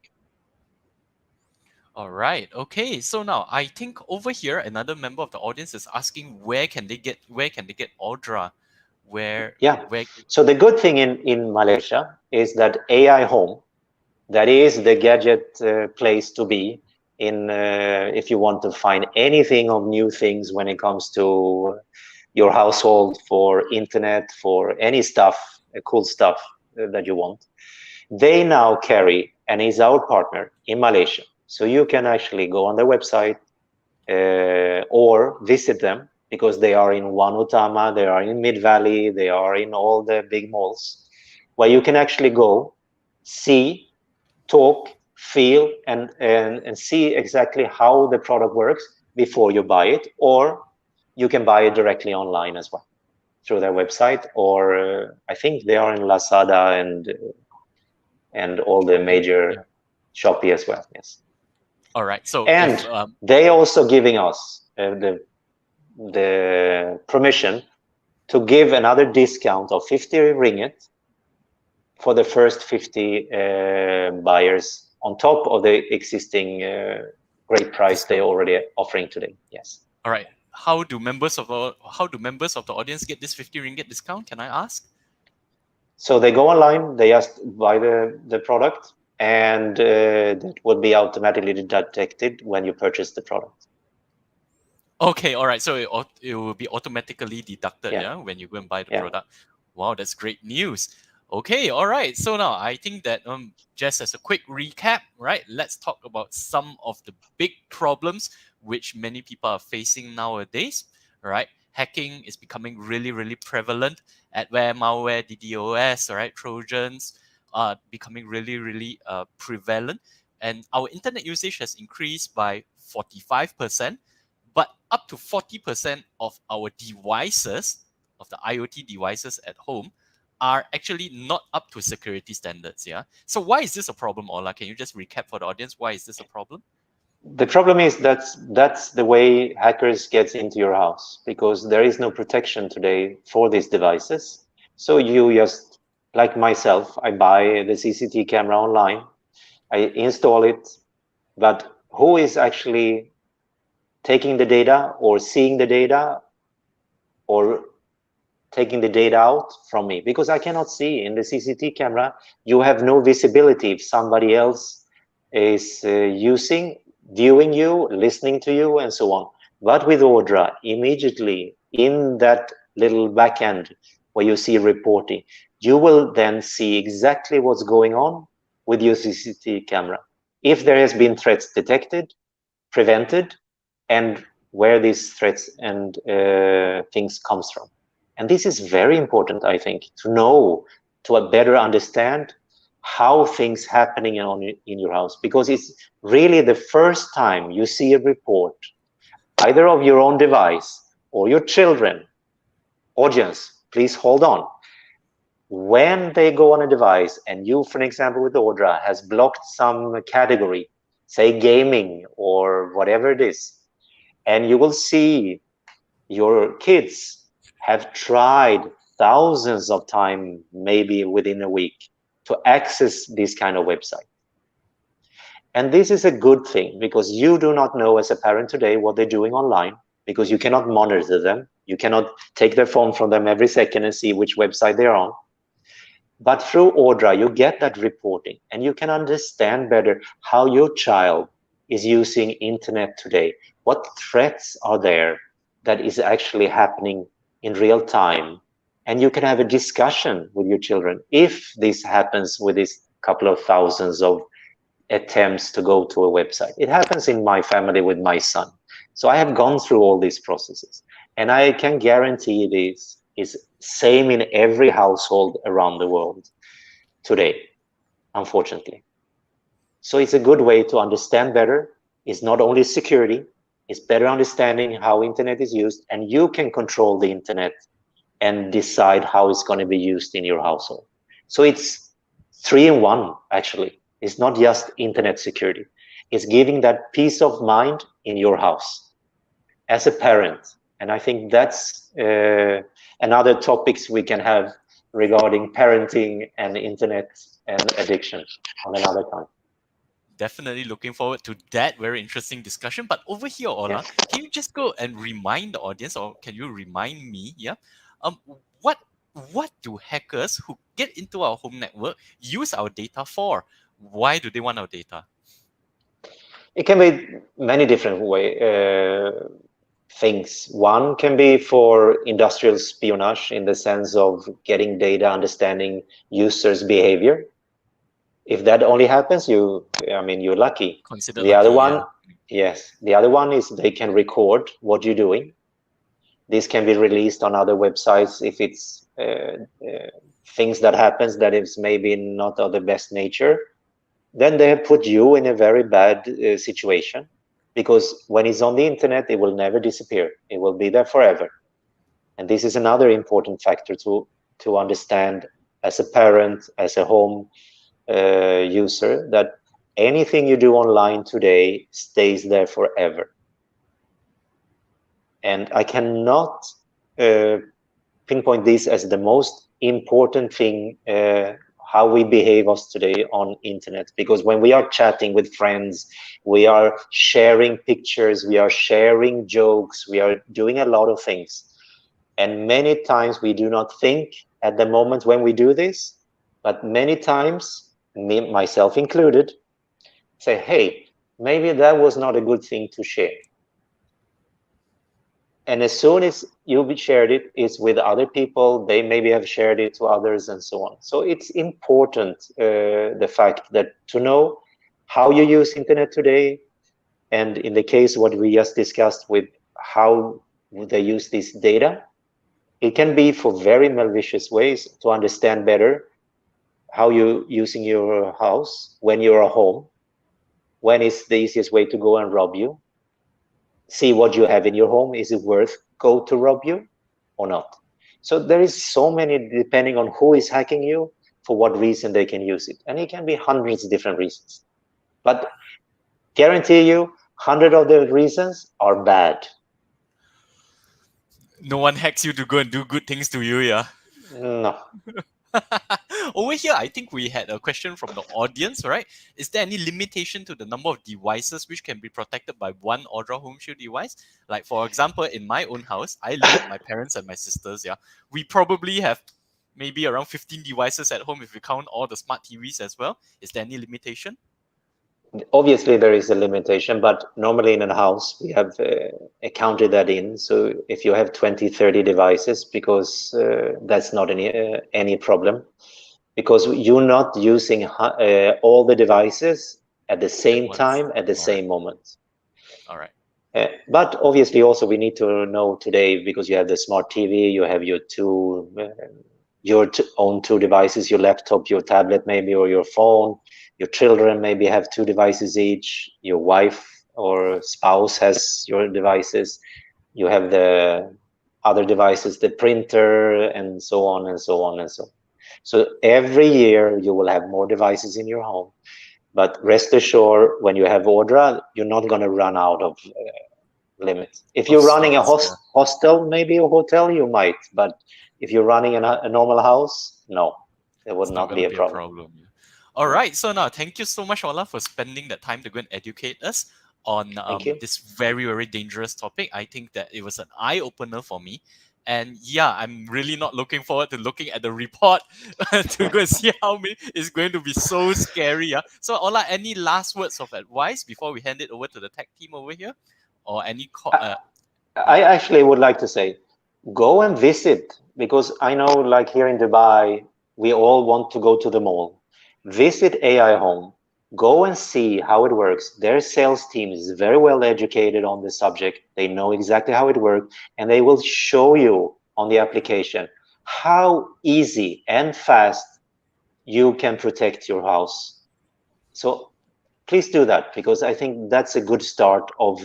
All right. Okay. So now I think over here another member of the audience is asking where can they get Audra? Where Yeah. where So the good thing in Malaysia is that AIHome, that is the gadget place to be in if you want to find anything of new things when it comes to your household, for internet, for any stuff, cool stuff that you want. They now carry and is our partner in Malaysia. So you can actually go on their website or visit them, because they are in One Utama, they are in Mid Valley, they are in all the big malls, where you can actually go, see, talk, feel, and see exactly how the product works before you buy it, or you can buy it directly online as well through their website, or I think they are in Lazada and all the major yeah. Shopee as well. Yes, All right. So and if they also giving us the permission to give another discount of 50 ringgit for the first 50 buyers on top of the existing great price they already offering today. Yes. all right, how do members of the audience get this 50 ringgit discount? Can I ask? So they go online, they just buy the product, and that will be automatically detected when you purchase the product. Okay, all right. So it will be automatically deducted, Yeah, yeah, when you go and buy the yeah. product. Wow, that's great news. Okay, all right. So now I think that just as a quick recap, right? Let's talk about some of the big problems which many people are facing nowadays. Right, hacking is becoming really, really prevalent. Adware, malware, DDoS, all right, Trojans are becoming really, really prevalent, and our internet usage has increased by 45%, but up to 40% of our devices, of the IoT devices at home, are actually not up to security standards. Yeah. So why is this a problem, Ola? Can you just recap for the audience? Why is this a problem? The problem is that's the way hackers get into your house, because there is no protection today for these devices. So you just, like myself, I buy the CCTV camera online, I install it, but who is actually taking the data or seeing the data or taking the data out from me? Because I cannot see in the CCTV camera. You have no visibility if somebody else is viewing you, listening to you, and so on. But with Audra, immediately in that little backend where you see reporting, you will then see exactly what's going on with your CCTV camera. If there has been threats detected, prevented, and where these threats and things comes from. And this is very important, I think, to know, to better understand how things happening in your house, because it's really the first time you see a report, either of your own device or your children. Audience, please hold on. When they go on a device and you, for example, with Audra, has blocked some category, say gaming or whatever it is, and you will see your kids have tried thousands of times, maybe within a week, to access this kind of website. And this is a good thing, because you do not know as a parent today what they're doing online, because you cannot monitor them. You cannot take their phone from them every second and see which website they're on. But through Audra, you get that reporting, and you can understand better how your child is using internet today. What threats are there that is actually happening in real time? And you can have a discussion with your children if this happens with this couple of thousands of attempts to go to a website. It happens in my family with my son. So I have gone through all these processes, and I can guarantee this is same in every household around the world today, unfortunately. So it's a good way to understand better. It's not only security, it's better understanding how internet is used, and you can control the internet and decide how it's going to be used in your household. So it's 3-in-1, actually. It's not just internet security. It's giving that peace of mind in your house as a parent. And I think that's another topics we can have regarding parenting and internet and addiction on another time. Definitely looking forward to that very interesting discussion. But over here, Ola, Yes. can you just go and remind the audience, or can you remind me, yeah, um, what what do hackers who get into our home network use our data for? Why do they want our data? It can be many different things. One can be for industrial espionage, in the sense of getting data, understanding users' behavior. If that only happens, you're lucky. Considered The lucky, other one, yeah. yes, the other one is they can record what you're doing. This can be released on other websites if it's things that happens that is maybe not of the best nature. Then they put you in a very bad situation, because when it's on the internet, it will never disappear. It will be there forever. And this is another important factor to understand as a parent, as a home user, that anything you do online today stays there forever. And I cannot pinpoint this as the most important thing, how we behave us today on internet, because when we are chatting with friends, we are sharing pictures, we are sharing jokes, we are doing a lot of things, and many times we do not think at the moment when we do this, but many times, me, myself included, say, hey, maybe that was not a good thing to share. And as soon as you shared it, it's with other people, they maybe have shared it to others, and so on. So it's important, the fact that to know how you use internet today, and in the case what we just discussed with how they use this data, it can be for very malicious ways to understand better how you're using your house when you're at home, when is the easiest way to go and rob you, see what you have in your home, is it worth go to rob you or not. So there is so many, depending on who is hacking you, for what reason they can use it, and it can be hundreds of different reasons. But guarantee you 100 of the reasons are bad. No one hacks you to go and do good things to you, yeah? No. Over here, I think we had a question from the audience, right? Is there any limitation to the number of devices which can be protected by one Audra Home Shield device? Like, for example, in my own house, I live with my parents and my sisters, yeah. We probably have maybe around 15 devices at home if we count all the smart TVs as well. Is there any limitation? Obviously, there is a limitation, but normally in a house, we have accounted that in. So if you have 20, 30 devices, because that's not any problem, because you're not using all the devices at the same time, at the same moment. All right. But obviously, also, we need to know today, because you have the smart TV, you have your own two devices, your laptop, your tablet maybe, or your phone. Your children maybe have two devices each. Your wife or spouse has your devices. You have the other devices, the printer, and so on and so on and so on. So every year you will have more devices in your home. But rest assured, when you have Audra, you're not going to run out of limits. If you're running a hostel, maybe a hotel, you might. But if you're running a normal house, no, it would not be a problem. All right, so now thank you so much, Ola, for spending that time to go and educate us on this very, very dangerous topic. I think that it was an eye-opener for me. And yeah, I'm really not looking forward to looking at the report to go and see how it's going to be so scary. Yeah. So Ola, any last words of advice before we hand it over to the tech team over here? Or any... I actually would like to say, go and visit, because I know, like here in Dubai, we all want to go to the mall. Visit AIHome, go and see how it works. Their sales team is very well educated on the subject. They know exactly how it works, and they will show you on the application how easy and fast you can protect your house. So please do that, because I think that's a good start of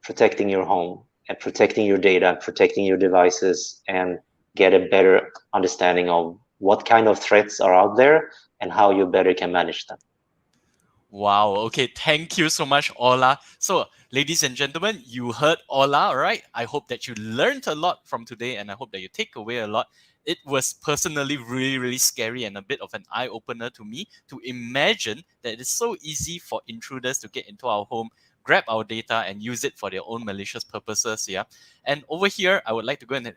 protecting your home and protecting your data, protecting your devices, and get a better understanding of what kind of threats are out there and how you better can manage them. Wow. Okay. Thank you so much, Ola. So, ladies and gentlemen, you heard Ola, all right? I hope that you learned a lot from today, and I hope that you take away a lot. It was personally really, really scary and a bit of an eye-opener to me to imagine that it's so easy for intruders to get into our home, grab our data, and use it for their own malicious purposes. Yeah. And over here, I would like to go and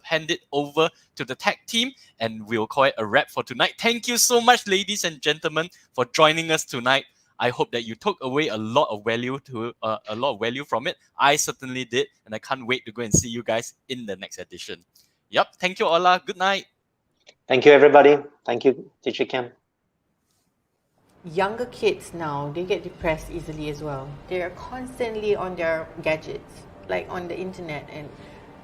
hand it over to the tech team, and we'll call it a wrap for tonight. Thank you so much, ladies and gentlemen, for joining us tonight. I hope that you took away a lot of value from it. I certainly did, and I can't wait to go and see you guys in the next edition. Yep. Thank you, Ola. Good night. Thank you, everybody. Thank you, Teacher Kim. Younger kids now, they get depressed easily as well. They are constantly on their gadgets, like on the internet, and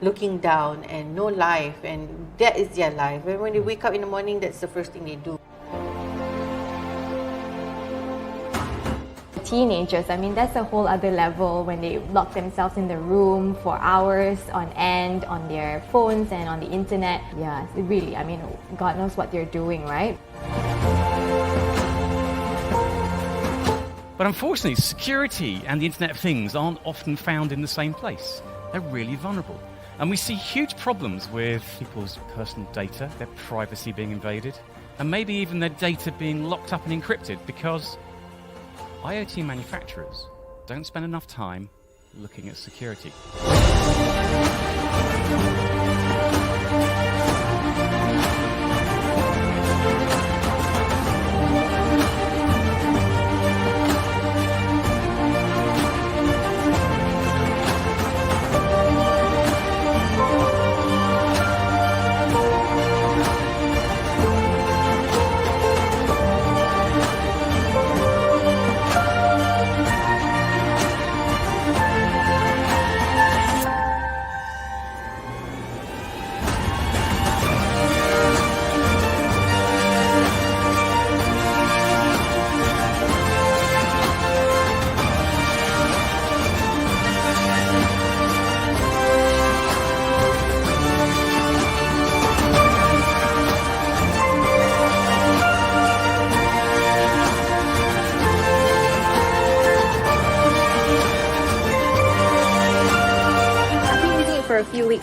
looking down, and no life, and that is their life. And when they wake up in the morning, that's the first thing they do. Teenagers, I mean, that's a whole other level when they lock themselves in the room for hours on end on their phones and on the internet. Yeah, really, I mean, God knows what they're doing, right? But unfortunately, security and the Internet of Things aren't often found in the same place. They're really vulnerable. And we see huge problems with people's personal data, their privacy being invaded, and maybe even their data being locked up and encrypted because IoT manufacturers don't spend enough time looking at security.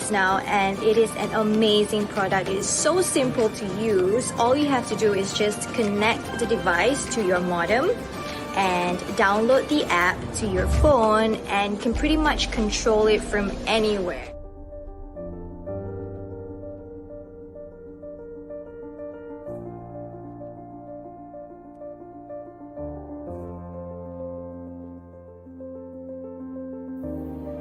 months now, and it is an amazing product. It is so simple to use. All you have to do is just connect the device to your modem and download the app to your phone, and can pretty much control it from anywhere.